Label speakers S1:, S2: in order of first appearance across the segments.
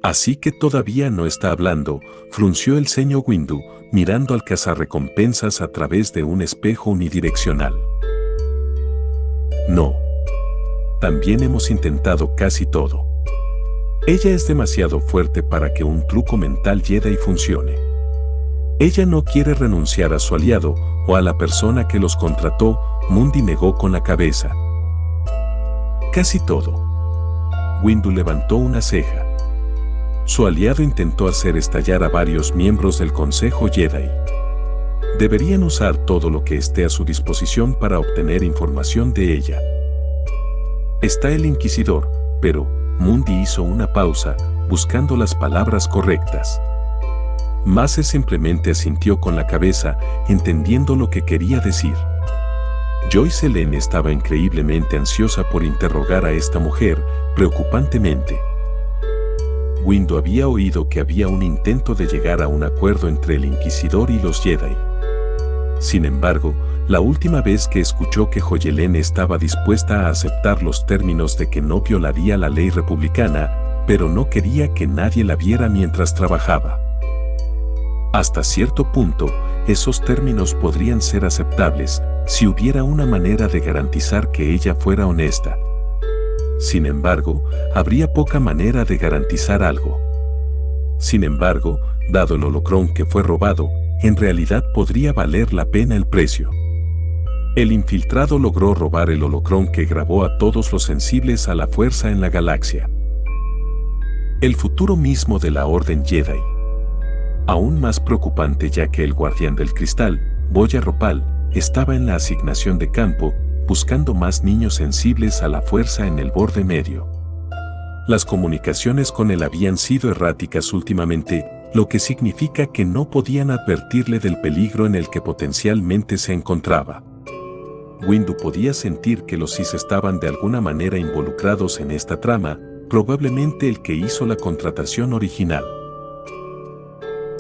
S1: Así que todavía no está hablando, frunció el ceño Windu, mirando al cazarrecompensas a través de un espejo unidireccional. No. También hemos intentado casi todo. Ella es demasiado fuerte para que un truco mental Jedi funcione. Ella no quiere renunciar a su aliado o a la persona que los contrató, Mundi negó con la cabeza. Casi todo. Windu levantó una ceja. Su aliado intentó hacer estallar a varios miembros del Consejo Jedi. Deberían usar todo lo que esté a su disposición para obtener información de ella. Está el Inquisidor, pero Mundi hizo una pausa, buscando las palabras correctas. Mace simplemente asintió con la cabeza, entendiendo lo que quería decir. Joyce Helene estaba increíblemente ansiosa por interrogar a esta mujer, preocupantemente. Windu había oído que había un intento de llegar a un acuerdo entre el Inquisidor y los Jedi. Sin embargo, la última vez que escuchó que Joyelene estaba dispuesta a aceptar los términos de que no violaría la ley republicana, pero no quería que nadie la viera mientras trabajaba. Hasta cierto punto, esos términos podrían ser aceptables si hubiera una manera de garantizar que ella fuera honesta. Sin embargo, habría poca manera de garantizar algo. Sin embargo, dado el holocrón que fue robado, en realidad podría valer la pena el precio. El infiltrado logró robar el holocrón que grabó a todos los sensibles a la fuerza en la galaxia. El futuro mismo de la Orden Jedi. Aún más preocupante ya que el guardián del cristal, Boya Ropal, estaba en la asignación de campo, buscando más niños sensibles a la fuerza en el borde medio. Las comunicaciones con él habían sido erráticas últimamente, lo que significa que no podían advertirle del peligro en el que potencialmente se encontraba. Windu podía sentir que los Sith estaban de alguna manera involucrados en esta trama, probablemente el que hizo la contratación original.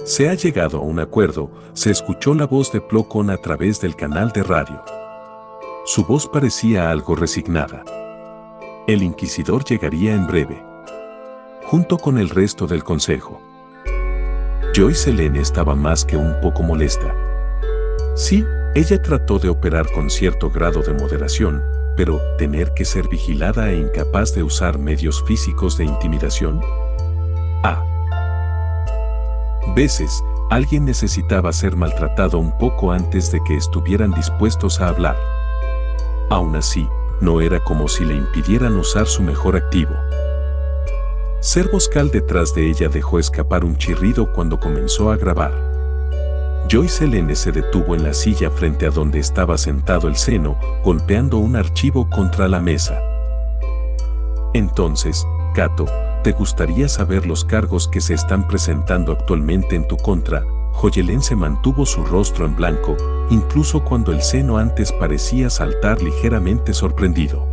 S1: Se ha llegado a un acuerdo, se escuchó la voz de Plo Koon a través del canal de radio. Su voz parecía algo resignada. El Inquisidor llegaría en breve, junto con el resto del consejo. Joyce Helene estaba más que un poco molesta. Sí, ella trató de operar con cierto grado de moderación, pero tener que ser vigilada e incapaz de usar medios físicos de intimidación. Veces, alguien necesitaba ser maltratado un poco antes de que estuvieran dispuestos a hablar. Aún así, no era como si le impidieran usar su mejor activo. Ser Boscal detrás de ella dejó escapar un chirrido cuando comenzó a grabar. Joyce Helene se detuvo en la silla frente a donde estaba sentado el seno, golpeando un archivo contra la mesa. Entonces, Cato, ¿te gustaría saber los cargos que se están presentando actualmente en tu contra? Joyelene se mantuvo su rostro en blanco, incluso cuando el seno antes parecía saltar ligeramente sorprendido.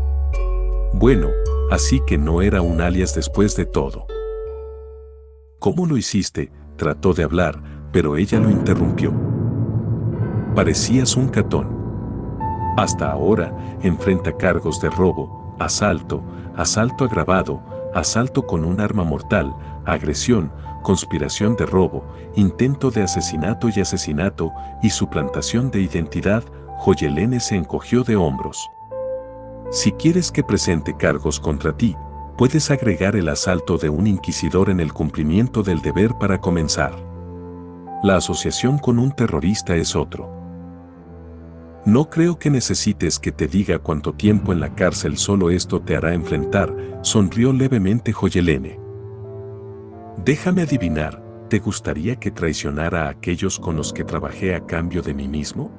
S1: Bueno, así que no era un alias después de todo. ¿Cómo lo hiciste? Trató de hablar, pero ella lo interrumpió. Parecías un catón. Hasta ahora, enfrenta cargos de robo, asalto, asalto agravado, asalto con un arma mortal, agresión, conspiración de robo, intento de asesinato y suplantación de identidad. Joyelene se encogió de hombros. Si quieres que presente cargos contra ti, puedes agregar el asalto de un inquisidor en el cumplimiento del deber para comenzar. La asociación con un terrorista es otro. No creo que necesites que te diga cuánto tiempo en la cárcel, solo esto te hará enfrentar, sonrió levemente Joyelene. Déjame adivinar, ¿te gustaría que traicionara a aquellos con los que trabajé a cambio de mí mismo?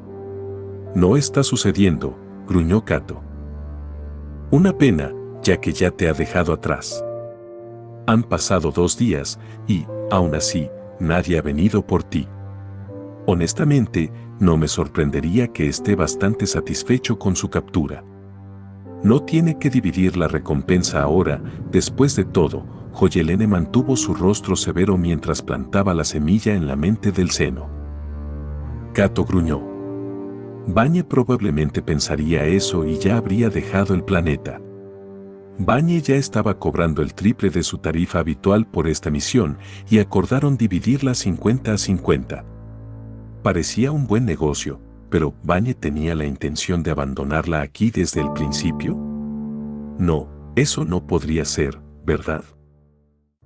S1: No está sucediendo, gruñó Cato. Una pena, ya que ya te ha dejado atrás. Han pasado 2 días y, aún así, nadie ha venido por ti. Honestamente, no me sorprendería que esté bastante satisfecho con su captura. No tiene que dividir la recompensa ahora, después de todo. Joyelene mantuvo su rostro severo mientras plantaba la semilla en la mente del seno. Cato gruñó. Vanya probablemente pensaría eso y ya habría dejado el planeta. Banye ya estaba cobrando el triple de su tarifa habitual por esta misión y acordaron dividirla 50-50. Parecía un buen negocio, pero ¿Banye tenía la intención de abandonarla aquí desde el principio? No, eso no podría ser, ¿verdad?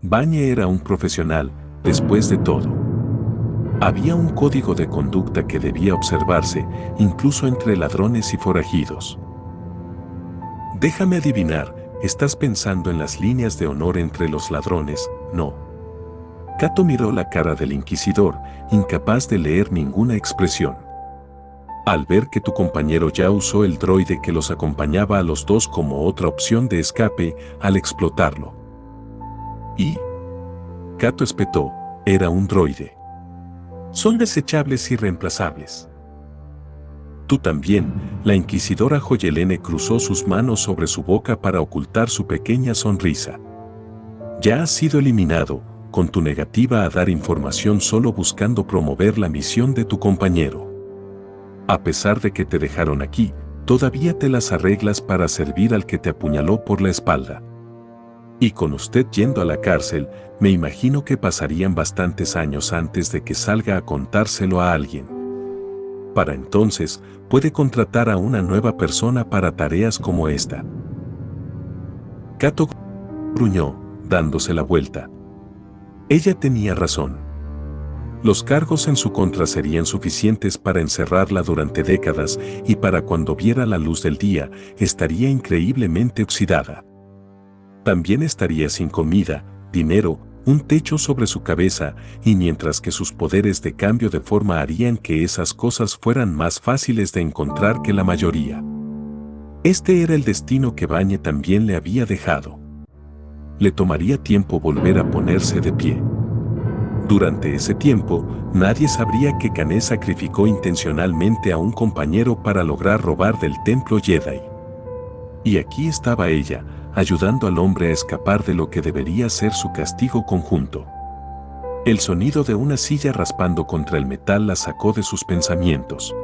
S1: Banye era un profesional, después de todo. Había un código de conducta que debía observarse, incluso entre ladrones y forajidos. Déjame adivinar, estás pensando en las líneas de honor entre los ladrones, ¿no? Cato miró la cara del inquisidor, incapaz de leer ninguna expresión. Al ver que tu compañero ya usó el droide que los acompañaba a los dos como otra opción de escape al explotarlo. Y Cato espetó, era un droide. Son desechables y reemplazables. Tú también, la inquisidora Joyelene cruzó sus manos sobre su boca para ocultar su pequeña sonrisa. Ya has sido eliminado, con tu negativa a dar información solo buscando promover la misión de tu compañero. A pesar de que te dejaron aquí, todavía te las arreglas para servir al que te apuñaló por la espalda. Y con usted yendo a la cárcel, me imagino que pasarían bastantes años antes de que salga a contárselo a alguien. Para entonces, puede contratar a una nueva persona para tareas como esta. Cato gruñó, dándose la vuelta. Ella tenía razón. Los cargos en su contra serían suficientes para encerrarla durante décadas y para cuando viera la luz del día, estaría increíblemente oxidada. También estaría sin comida, dinero, un techo sobre su cabeza, y mientras que sus poderes de cambio de forma harían que esas cosas fueran más fáciles de encontrar que la mayoría. Este era el destino que Banye también le había dejado. Le tomaría tiempo volver a ponerse de pie. Durante ese tiempo, nadie sabría que Kané sacrificó intencionalmente a un compañero para lograr robar del templo Jedi. Y aquí estaba ella, ayudando al hombre a escapar de lo que debería ser su castigo conjunto. El sonido de una silla raspando contra el metal la sacó de sus pensamientos.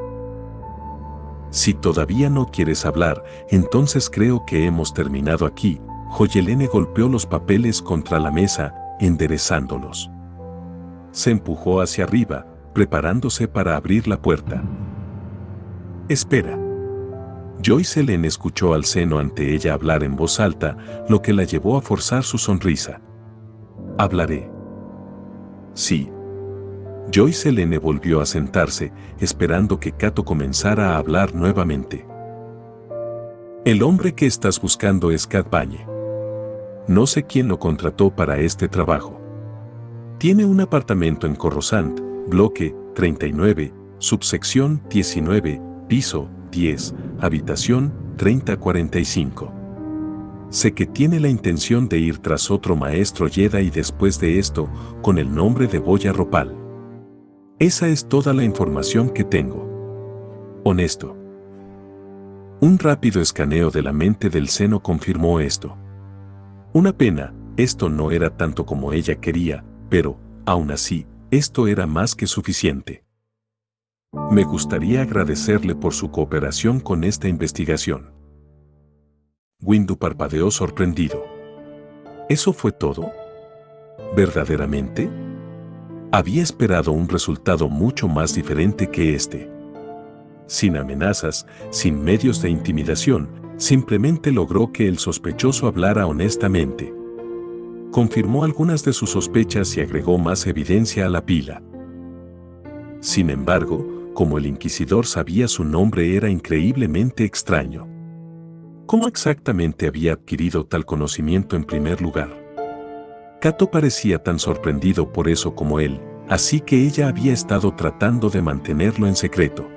S1: Si todavía no quieres hablar, entonces creo que hemos terminado aquí. Joyelene golpeó los papeles contra la mesa, enderezándolos. Se empujó hacia arriba, preparándose para abrir la puerta. Espera. Joycelyn escuchó al seno ante ella hablar en voz alta, lo que la llevó a forzar su sonrisa. Hablaré. Sí. Joycelyn volvió a sentarse, esperando que Cato comenzara a hablar nuevamente. El hombre que estás buscando es Cad Banye. No sé quién lo contrató para este trabajo. Tiene un apartamento en Coruscant, bloque 39, subsección 19, piso 10, habitación 3045. Sé que tiene la intención de ir tras otro maestro Jedi y después de esto, con el nombre de Boya Ropal. Esa es toda la información que tengo. Honesto. Un rápido escaneo de la mente del seno confirmó esto. Una pena, esto no era tanto como ella quería, pero, aún así, esto era más que suficiente. Me gustaría agradecerle por su cooperación con esta investigación. Windu parpadeó sorprendido. ¿Eso fue todo? ¿Verdaderamente? Había esperado un resultado mucho más diferente que este. Sin amenazas, sin medios de intimidación, simplemente logró que el sospechoso hablara honestamente. Confirmó algunas de sus sospechas y agregó más evidencia a la pila. Sin embargo, como el inquisidor sabía su nombre era increíblemente extraño. ¿Cómo exactamente había adquirido tal conocimiento en primer lugar? Cato parecía tan sorprendido por eso como él, así que ella había estado tratando de mantenerlo en secreto.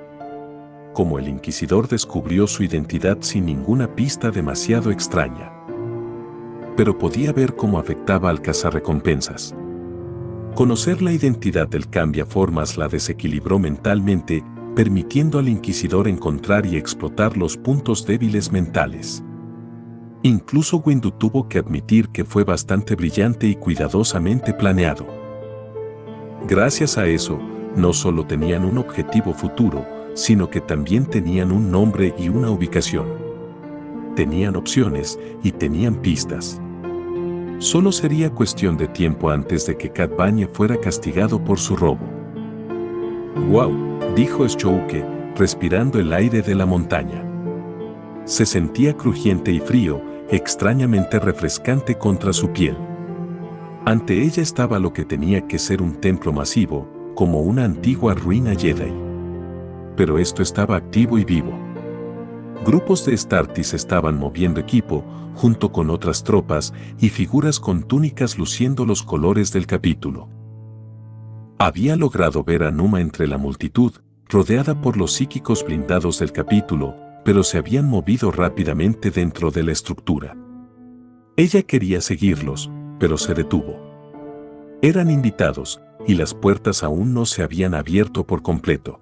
S1: Como el inquisidor descubrió su identidad sin ninguna pista demasiado extraña. Pero podía ver cómo afectaba al cazarrecompensas. Conocer la identidad del cambiaformas la desequilibró mentalmente, permitiendo al inquisidor encontrar y explotar los puntos débiles mentales. Incluso Windu tuvo que admitir que fue bastante brillante y cuidadosamente planeado. Gracias a eso, no solo tenían un objetivo futuro, sino que también tenían un nombre y una ubicación. tenían opciones y tenían pistas. Solo sería cuestión de tiempo antes de que Cad Bane fuera castigado por su robo. «¡Guau!», dijo Shouke, respirando el aire de la montaña. Se sentía crujiente y frío, extrañamente refrescante contra su piel. Ante ella estaba lo que tenía que ser un templo masivo, como una antigua ruina Jedi. Pero esto estaba activo y vivo. Grupos de Astartes estaban moviendo equipo, junto con otras tropas y figuras con túnicas luciendo los colores del capítulo. Había logrado ver a Numa entre la multitud, rodeada por los psíquicos blindados del capítulo, pero se habían movido rápidamente dentro de la estructura. Ella quería seguirlos, pero se detuvo. Eran invitados, y las puertas aún no se habían abierto por completo.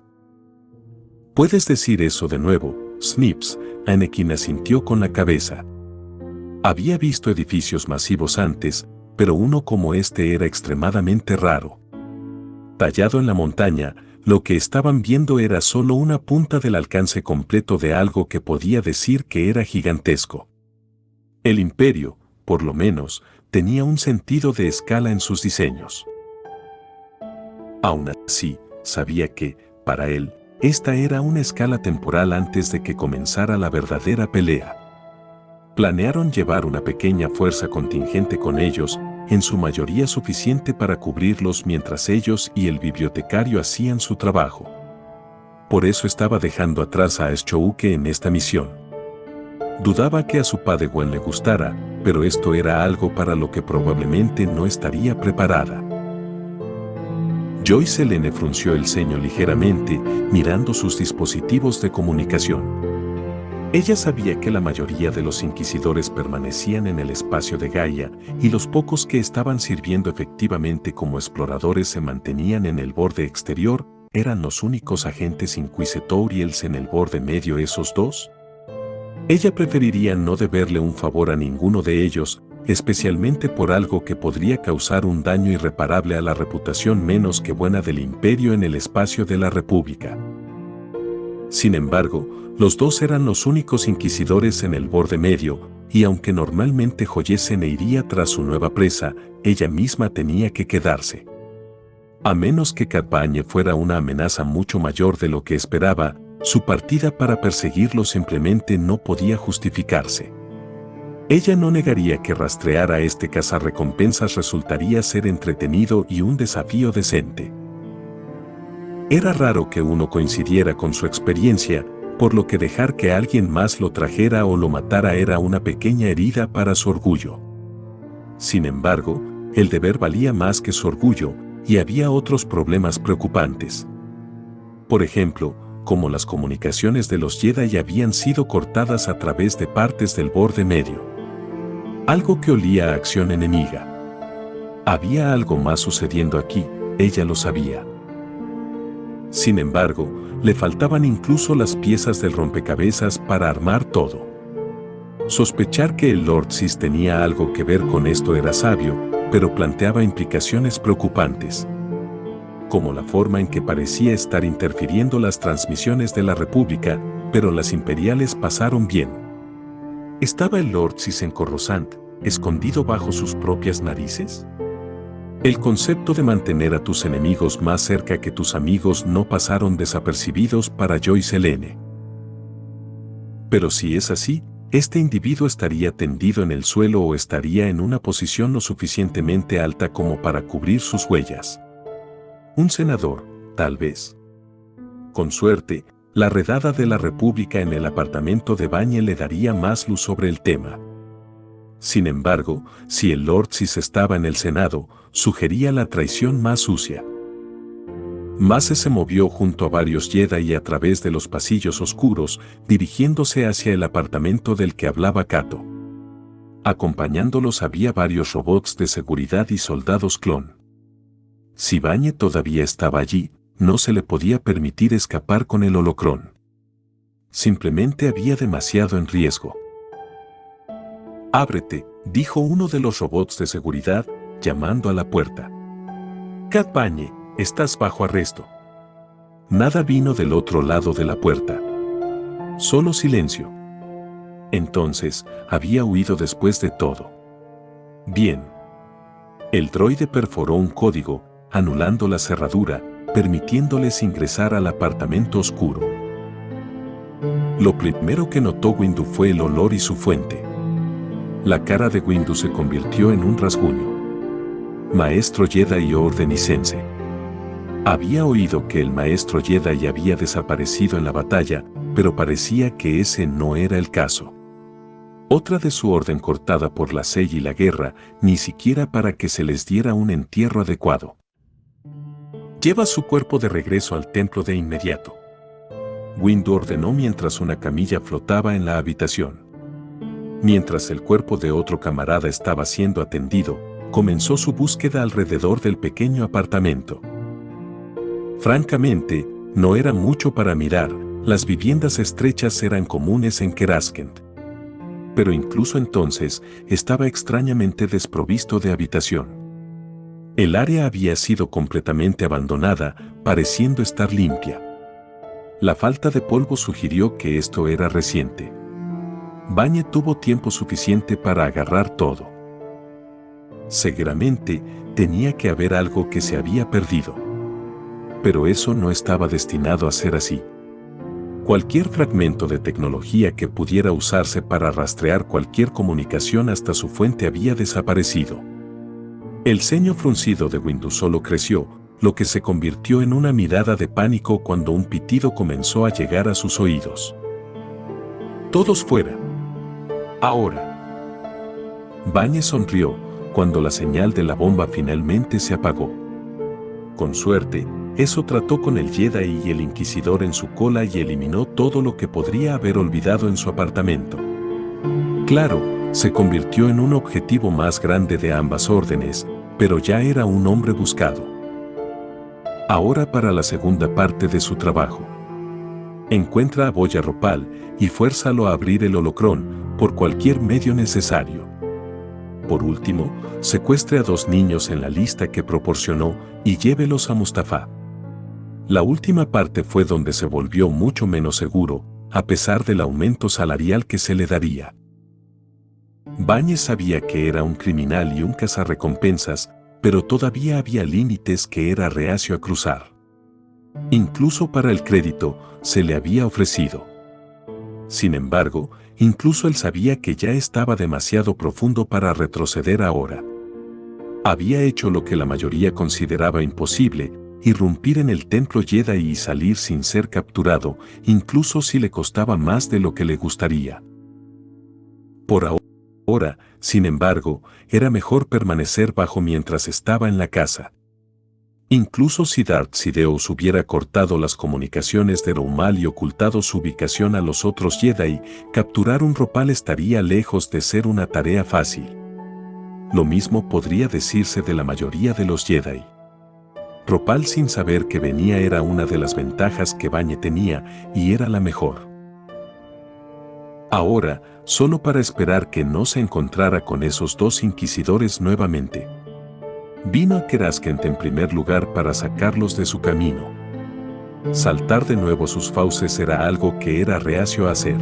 S1: «¿Puedes decir eso de nuevo, Snips?», Anakin asintió con la cabeza. Había visto edificios masivos antes, pero uno como este era extremadamente raro. Tallado en la montaña, lo que estaban viendo era solo una punta del alcance completo de algo que podía decir que era gigantesco. El imperio, por lo menos, tenía un sentido de escala en sus diseños. Aún así, sabía que, para él, esta era una escala temporal antes de que comenzara la verdadera pelea. Planearon llevar una pequeña fuerza contingente con ellos, en su mayoría suficiente para cubrirlos mientras ellos y el bibliotecario hacían su trabajo. Por eso estaba dejando atrás a Shouke en esta misión. Dudaba que a su Padawan le gustara, pero esto era algo para lo que probablemente no estaría preparada. Joy Selene frunció el ceño ligeramente, mirando sus dispositivos de comunicación. Ella sabía que la mayoría de los inquisidores permanecían en el espacio de Gaia, y los pocos que estaban sirviendo efectivamente como exploradores se mantenían en el borde exterior. ¿Eran los únicos agentes inquisitorials en el borde medio esos dos? Ella preferiría no deberle un favor a ninguno de ellos, especialmente por algo que podría causar un daño irreparable a la reputación menos que buena del Imperio en el espacio de la República. Sin embargo, los dos eran los únicos inquisidores en el borde medio, y aunque normalmente Joyesen iría tras su nueva presa, ella misma tenía que quedarse. A menos que Cad Bane fuera una amenaza mucho mayor de lo que esperaba, su partida para perseguirlo simplemente no podía justificarse. Ella no negaría que rastrear a este cazarrecompensas resultaría ser entretenido y un desafío decente. Era raro que uno coincidiera con su experiencia, por lo que dejar que alguien más lo trajera o lo matara era una pequeña herida para su orgullo. Sin embargo, el deber valía más que su orgullo, y había otros problemas preocupantes. Por ejemplo, como las comunicaciones de los Jedi habían sido cortadas a través de partes del borde medio. Algo que olía a acción enemiga. Había algo más sucediendo aquí, ella lo sabía. Sin embargo, le faltaban incluso las piezas del rompecabezas para armar todo. Sospechar que el Lord Sith tenía algo que ver con esto era sabio, pero planteaba implicaciones preocupantes. Como la forma en que parecía estar interfiriendo las transmisiones de la República, pero las imperiales pasaron bien. ¿Estaba el Lord Sith en Coruscant, escondido bajo sus propias narices? El concepto de mantener a tus enemigos más cerca que tus amigos no pasaron desapercibidos para Joy Selene. Pero si es así, este individuo estaría tendido en el suelo o estaría en una posición lo suficientemente alta como para cubrir sus huellas. Un senador, tal vez. Con suerte, la redada de la República en el apartamento de Bane le daría más luz sobre el tema. Sin embargo, si el Lord Sith estaba en el Senado, sugería la traición más sucia. Mace se movió junto a varios Jedi y a través de los pasillos oscuros, dirigiéndose hacia el apartamento del que hablaba Cato. Acompañándolos había varios robots de seguridad y soldados clon. Si Bane todavía estaba allí, no se le podía permitir escapar con el holocrón. Simplemente había demasiado en riesgo. «Ábrete», dijo uno de los robots de seguridad, llamando a la puerta. «Cad Bane, estás bajo arresto». Nada vino del otro lado de la puerta. Solo silencio. Entonces, había huido después de todo. Bien. El droide perforó un código, anulando la cerradura, permitiéndoles ingresar al apartamento oscuro. Lo primero que notó Windu fue el olor y su fuente. La cara de Windu se convirtió en un rasguño. Maestro Jedi Ordenicense. Había oído que el maestro Jedi había desaparecido en la batalla, pero parecía que ese no era el caso. Otra de su orden cortada por la sed y la guerra, ni siquiera para que se les diera un entierro adecuado. Lleva su cuerpo de regreso al templo de inmediato. Windu ordenó mientras una camilla flotaba en la habitación. Mientras el cuerpo de otro camarada estaba siendo atendido, comenzó su búsqueda alrededor del pequeño apartamento. Francamente, no era mucho para mirar, las viviendas estrechas eran comunes en Keraskent. Pero incluso entonces, estaba extrañamente desprovisto de habitación. El área había sido completamente abandonada, pareciendo estar limpia. La falta de polvo sugirió que esto era reciente. Banye tuvo tiempo suficiente para agarrar todo. Seguramente, tenía que haber algo que se había perdido. Pero eso no estaba destinado a ser así. Cualquier fragmento de tecnología que pudiera usarse para rastrear cualquier comunicación hasta su fuente había desaparecido. El ceño fruncido de Windu solo creció, lo que se convirtió en una mirada de pánico cuando un pitido comenzó a llegar a sus oídos. ¡Todos fuera! ¡Ahora! Banye sonrió cuando la señal de la bomba finalmente se apagó. Con suerte, eso trató con el Jedi y el Inquisidor en su cola y eliminó todo lo que podría haber olvidado en su apartamento. Claro, se convirtió en un objetivo más grande de ambas órdenes, pero ya era un hombre buscado. Ahora para la segunda parte de su trabajo. Encuentra a Boya Ropal y fuérzalo a abrir el holocrón por cualquier medio necesario. Por último, secuestre a 2 niños en la lista que proporcionó y llévelos a Mustafá. La última parte fue donde se volvió mucho menos seguro, a pesar del aumento salarial que se le daría. Banye sabía que era un criminal y un cazarrecompensas, pero todavía había límites que era reacio a cruzar. Incluso para el crédito, se le había ofrecido. Sin embargo, incluso él sabía que ya estaba demasiado profundo para retroceder ahora. Había hecho lo que la mayoría consideraba imposible, irrumpir en el templo Jedi y salir sin ser capturado, incluso si le costaba más de lo que le gustaría. Por ahora, sin embargo, era mejor permanecer bajo mientras estaba en la casa. Incluso si Darth Sidious hubiera cortado las comunicaciones de Romal y ocultado su ubicación a los otros Jedi, capturar un Ropal estaría lejos de ser una tarea fácil. Lo mismo podría decirse de la mayoría de los Jedi. Ropal sin saber que venía era una de las ventajas que Banye tenía y era la mejor. Ahora, solo para esperar que no se encontrara con esos 2 inquisidores nuevamente. Vino a Keraskent en primer lugar para sacarlos de su camino. Saltar de nuevo sus fauces era algo que era reacio a hacer.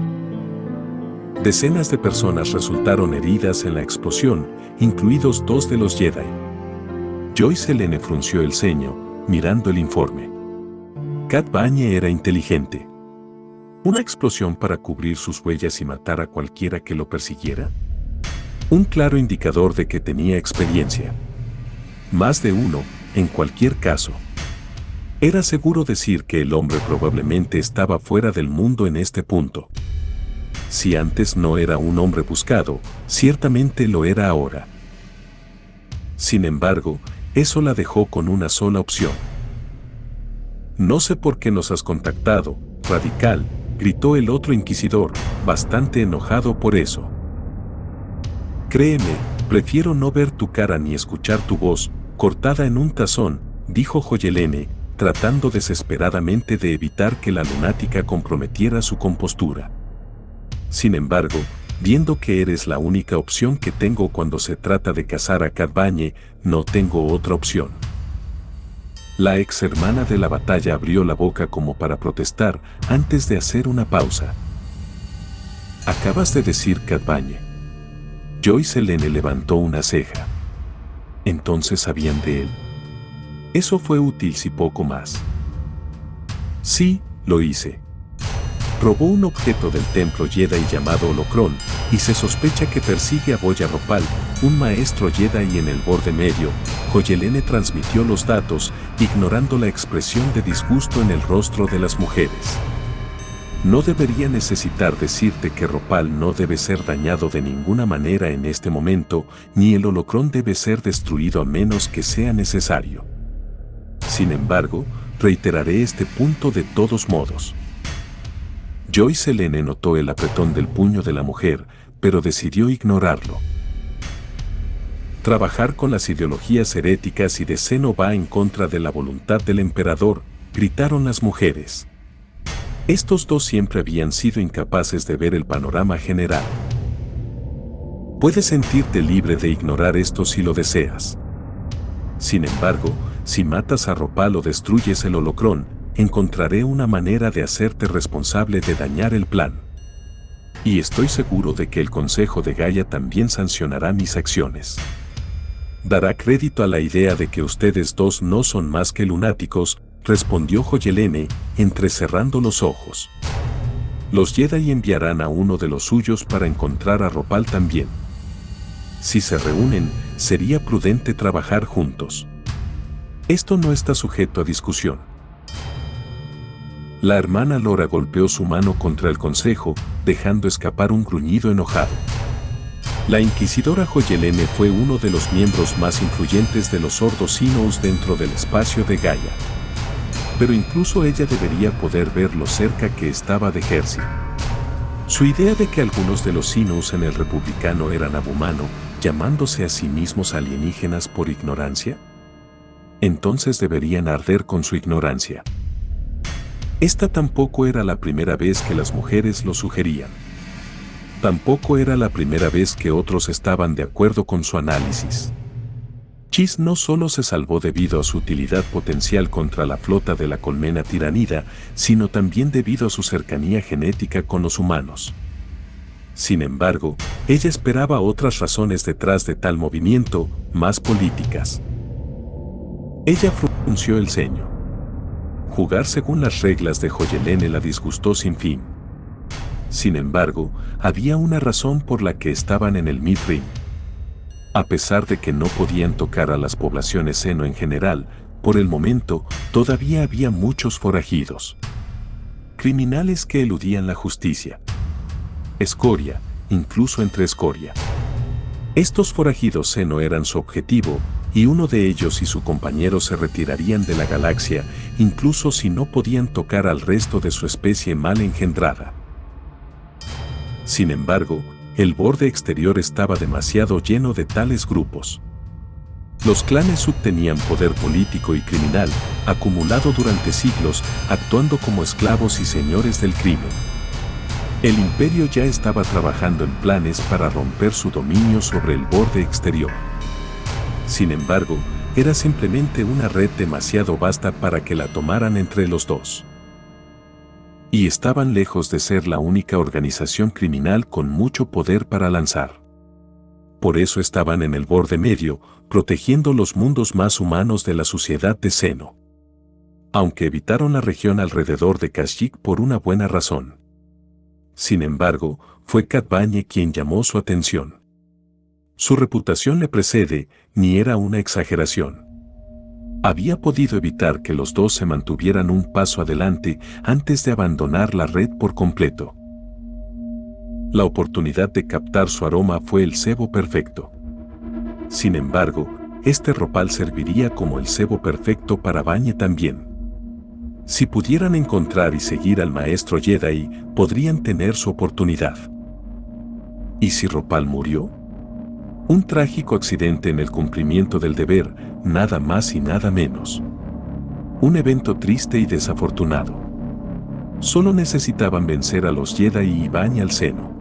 S1: Decenas de personas resultaron heridas en la explosión, incluidos 2 de los Jedi. Joyce Helene frunció el ceño, mirando el informe. Cad Banye era inteligente. ¿Una explosión para cubrir sus huellas y matar a cualquiera que lo persiguiera? Un claro indicador de que tenía experiencia. Más de uno, en cualquier caso. Era seguro decir que el hombre probablemente estaba fuera del mundo en este punto. Si antes no era un hombre buscado, ciertamente lo era ahora. Sin embargo, eso la dejó con una sola opción. No sé por qué nos has contactado, radical, gritó el otro inquisidor, bastante enojado por eso. Créeme, prefiero no ver tu cara ni escuchar tu voz, cortada en un tazón, dijo Joyelene, tratando desesperadamente de evitar que la lunática comprometiera su compostura. Sin embargo, viendo que eres la única opción que tengo cuando se trata de cazar a Cad Banye, no tengo otra opción. La ex hermana de la batalla abrió la boca como para protestar antes de hacer una pausa. Acabas de decir Cad Bane. Joyce Helene levantó una ceja. ¿Entonces sabían de él? Eso fue útil si poco más. Sí, lo hice. Robó un objeto del templo Jedi llamado Holocron, y se sospecha que persigue a Boya Ropal, un maestro Jedi en el borde medio. Joyelene transmitió los datos, ignorando la expresión de disgusto en el rostro de las mujeres. No debería necesitar decirte que Ropal no debe ser dañado de ninguna manera en este momento, ni el Holocron debe ser destruido a menos que sea necesario. Sin embargo, reiteraré este punto de todos modos. Joyce Helene notó el apretón del puño de la mujer, pero decidió ignorarlo. Trabajar con las ideologías heréticas y de Seno va en contra de la voluntad del emperador, gritaron las mujeres. Estos dos siempre habían sido incapaces de ver el panorama general. Puedes sentirte libre de ignorar esto si lo deseas. Sin embargo, si matas a Ropal o destruyes el Holocron, encontraré una manera de hacerte responsable de dañar el plan. Y estoy seguro de que el Consejo de Gaia también sancionará mis acciones. Dará crédito a la idea de que ustedes dos no son más que lunáticos, respondió Joyelene, entrecerrando los ojos. Los Jedi enviarán a uno de los suyos para encontrar a Ropal también. Si se reúnen, sería prudente trabajar juntos. Esto no está sujeto a discusión. La hermana Lora golpeó su mano contra el consejo, dejando escapar un gruñido enojado. La inquisidora Joyelene fue uno de los miembros más influyentes de los Ordo Sinous dentro del espacio de Gaia. Pero incluso ella debería poder ver lo cerca que estaba de Hersey. Su idea de que algunos de los Sinous en el Republicano eran abumano, llamándose a sí mismos alienígenas por ignorancia, entonces deberían arder con su ignorancia. Esta tampoco era la primera vez que las mujeres lo sugerían. Tampoco era la primera vez que otros estaban de acuerdo con su análisis. Chiss no solo se salvó debido a su utilidad potencial contra la flota de la colmena tiranida, sino también debido a su cercanía genética con los humanos. Sin embargo, ella esperaba otras razones detrás de tal movimiento, más políticas. Ella frunció el ceño. Jugar según las reglas de Joyelene la disgustó sin fin. Sin embargo, había una razón por la que estaban en el Mid-Rim. A pesar de que no podían tocar a las poblaciones Seno en general, por el momento, todavía había muchos forajidos. Criminales que eludían la justicia. Escoria, incluso entre escoria. Estos forajidos Seno eran su objetivo, y uno de ellos y su compañero se retirarían de la galaxia, incluso si no podían tocar al resto de su especie mal engendrada. Sin embargo, el borde exterior estaba demasiado lleno de tales grupos. Los clanes subtenían poder político y criminal, acumulado durante siglos, actuando como esclavos y señores del crimen. El imperio ya estaba trabajando en planes para romper su dominio sobre el borde exterior. Sin embargo, era simplemente una red demasiado vasta para que la tomaran entre los dos. Y estaban lejos de ser la única organización criminal con mucho poder para lanzar. Por eso estaban en el borde medio, protegiendo los mundos más humanos de la sociedad de Seno. Aunque evitaron la región alrededor de Kashyyyk por una buena razón. Sin embargo, fue Cad Bane quien llamó su atención. Su reputación le precede, ni era una exageración. Había podido evitar que los dos se mantuvieran un paso adelante antes de abandonar la red por completo. La oportunidad de captar su aroma fue el cebo perfecto. Sin embargo, este Ropal serviría como el cebo perfecto para Bane también. Si pudieran encontrar y seguir al maestro Jedi, podrían tener su oportunidad. ¿Y si Ropal murió? Un trágico accidente en el cumplimiento del deber, nada más y nada menos. Un evento triste y desafortunado. Solo necesitaban vencer a los Jedi y Bane al Seno.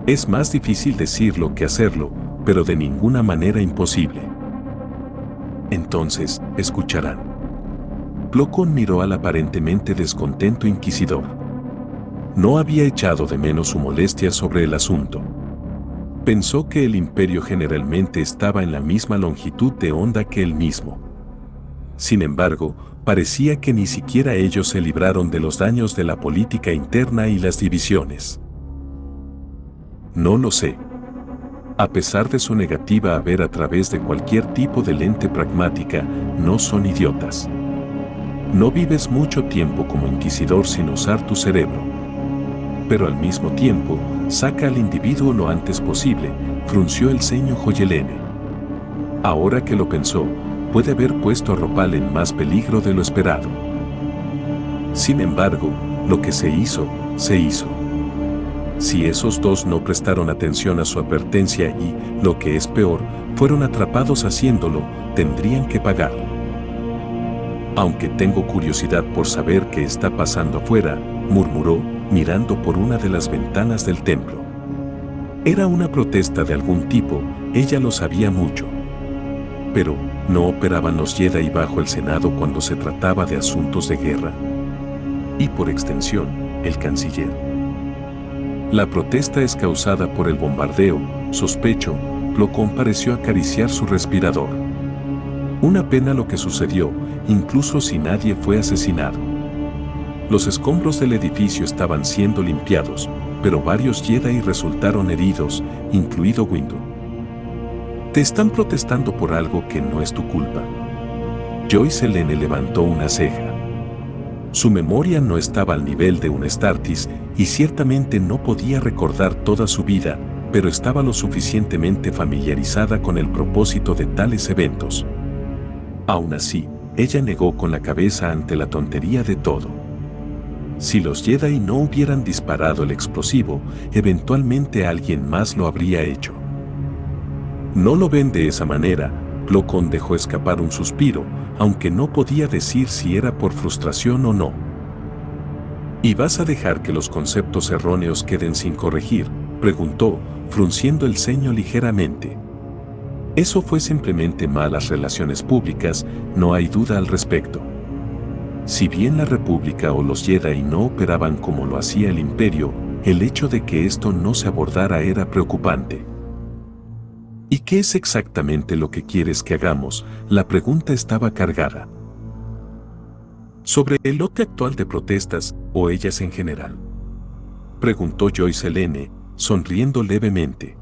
S1: Es más difícil decirlo que hacerlo, pero de ninguna manera imposible. Entonces, escucharán. Plo Koon miró al aparentemente descontento inquisidor. No había echado de menos su molestia sobre el asunto. Pensó que el imperio generalmente estaba en la misma longitud de onda que él mismo. Sin embargo, parecía que ni siquiera ellos se libraron de los daños de la política interna y las divisiones. No lo sé. A pesar de su negativa a ver a través de cualquier tipo de lente pragmática, no son idiotas. No vives mucho tiempo como inquisidor sin usar tu cerebro. Pero al mismo tiempo, saca al individuo lo antes posible, frunció el ceño Joyelene. Ahora que lo pensó, puede haber puesto a Ropal en más peligro de lo esperado. Sin embargo, lo que se hizo, se hizo. Si esos dos no prestaron atención a su advertencia y, lo que es peor, fueron atrapados haciéndolo, tendrían que pagar. Aunque tengo curiosidad por saber qué está pasando afuera, murmuró, mirando por una de las ventanas del templo. Era una protesta de algún tipo, ella lo sabía mucho. Pero, ¿no operaban los Jedi bajo el Senado cuando se trataba de asuntos de guerra? Y por extensión, el canciller. La protesta es causada por el bombardeo, sospecho, Plo Koon pareció acariciar su respirador. Una pena lo que sucedió, incluso si nadie fue asesinado. Los escombros del edificio estaban siendo limpiados, pero varios Jedi resultaron heridos, incluido Windu. Te están protestando por algo que no es tu culpa. Joyce Helene levantó una ceja. Su memoria no estaba al nivel de un Astartes y ciertamente no podía recordar toda su vida, pero estaba lo suficientemente familiarizada con el propósito de tales eventos. Aún así, ella negó con la cabeza ante la tontería de todo. Si los Jedi no hubieran disparado el explosivo, eventualmente alguien más lo habría hecho. No lo ven de esa manera, Plo Koon dejó escapar un suspiro, aunque no podía decir si era por frustración o no. ¿Y vas a dejar que los conceptos erróneos queden sin corregir?, preguntó, frunciendo el ceño ligeramente. Eso fue simplemente malas relaciones públicas, no hay duda al respecto. Si bien la República o los Jedi no operaban como lo hacía el Imperio, el hecho de que esto no se abordara era preocupante. ¿Y qué es exactamente lo que quieres que hagamos? La pregunta estaba cargada. ¿Sobre el lote actual de protestas, o ellas en general?, preguntó Joyce Helene, sonriendo levemente.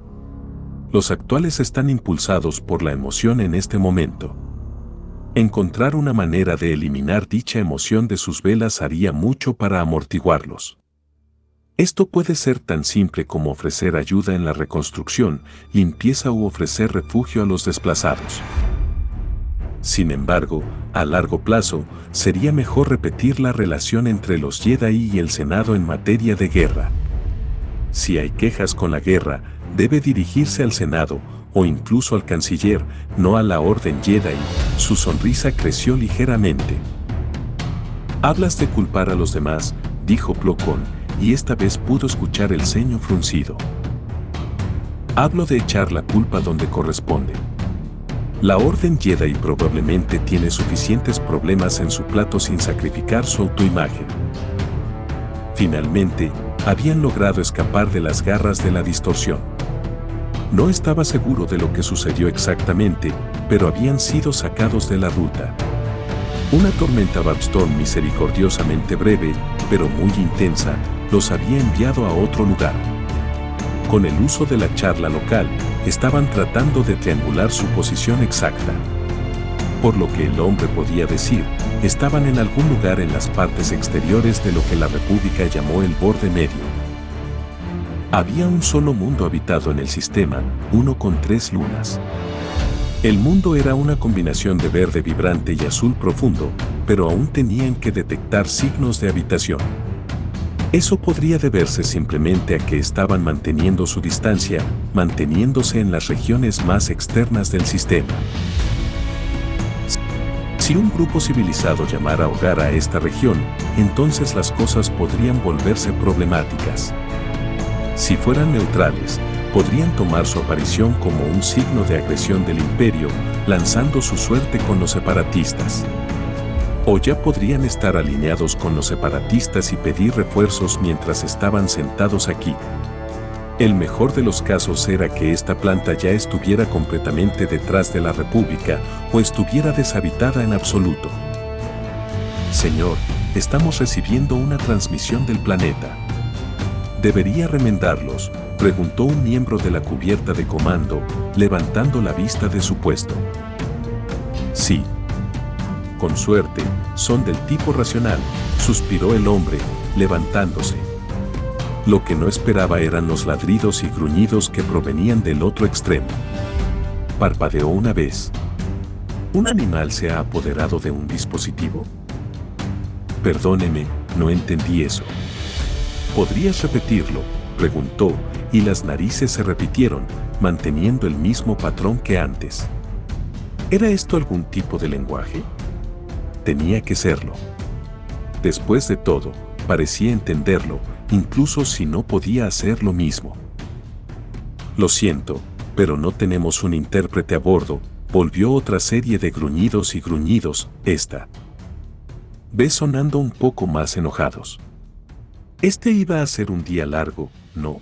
S1: Los actuales están impulsados por la emoción en este momento. Encontrar una manera de eliminar dicha emoción de sus velas haría mucho para amortiguarlos. Esto puede ser tan simple como ofrecer ayuda en la reconstrucción, limpieza u ofrecer refugio a los desplazados. Sin embargo, a largo plazo, sería mejor repetir la relación entre los Jedi y el Senado en materia de guerra. Si hay quejas con la guerra, debe dirigirse al Senado, o incluso al canciller, no a la Orden Jedi. Su sonrisa creció ligeramente. Hablas de culpar a los demás, dijo Plo Koon, y esta vez pudo escuchar el ceño fruncido. Hablo de echar la culpa donde corresponde. La Orden Jedi probablemente tiene suficientes problemas en su plato sin sacrificar su autoimagen. Finalmente, habían logrado escapar de las garras de la distorsión. No estaba seguro de lo que sucedió exactamente, pero habían sido sacados de la ruta. Una tormenta Babstorm misericordiosamente breve, pero muy intensa, los había enviado a otro lugar. Con el uso de la charla local, estaban tratando de triangular su posición exacta. Por lo que el hombre podía decir, estaban en algún lugar en las partes exteriores de lo que la República llamó el borde medio. Había un solo mundo habitado en el sistema, uno con 3 lunas. El mundo era una combinación de verde vibrante y azul profundo, pero aún tenían que detectar signos de habitación. Eso podría deberse simplemente a que estaban manteniendo su distancia, manteniéndose en las regiones más externas del sistema. Si un grupo civilizado llamara hogar a esta región, entonces las cosas podrían volverse problemáticas. Si fueran neutrales, podrían tomar su aparición como un signo de agresión del Imperio, lanzando su suerte con los separatistas. O ya podrían estar alineados con los separatistas y pedir refuerzos mientras estaban sentados aquí. El mejor de los casos era que esta planta ya estuviera completamente detrás de la República o estuviera deshabitada en absoluto. Señor, estamos recibiendo una transmisión del planeta. ¿Debería remendarlos?, preguntó un miembro de la cubierta de comando, levantando la vista de su puesto. Sí. Con suerte, son del tipo racional, suspiró el hombre, levantándose. Lo que no esperaba eran los ladridos y gruñidos que provenían del otro extremo. Parpadeó una vez. ¿Un animal se ha apoderado de un dispositivo? Perdóneme, no entendí eso. ¿Podrías repetirlo?, preguntó, y las narices se repitieron, manteniendo el mismo patrón que antes. ¿Era esto algún tipo de lenguaje? Tenía que serlo. Después de todo, parecía entenderlo, incluso si no podía hacer lo mismo. Lo siento, pero no tenemos un intérprete a bordo, volvió otra serie de gruñidos y gruñidos, esta vez sonando un poco más enojados. Este iba a ser un día largo, ¿no?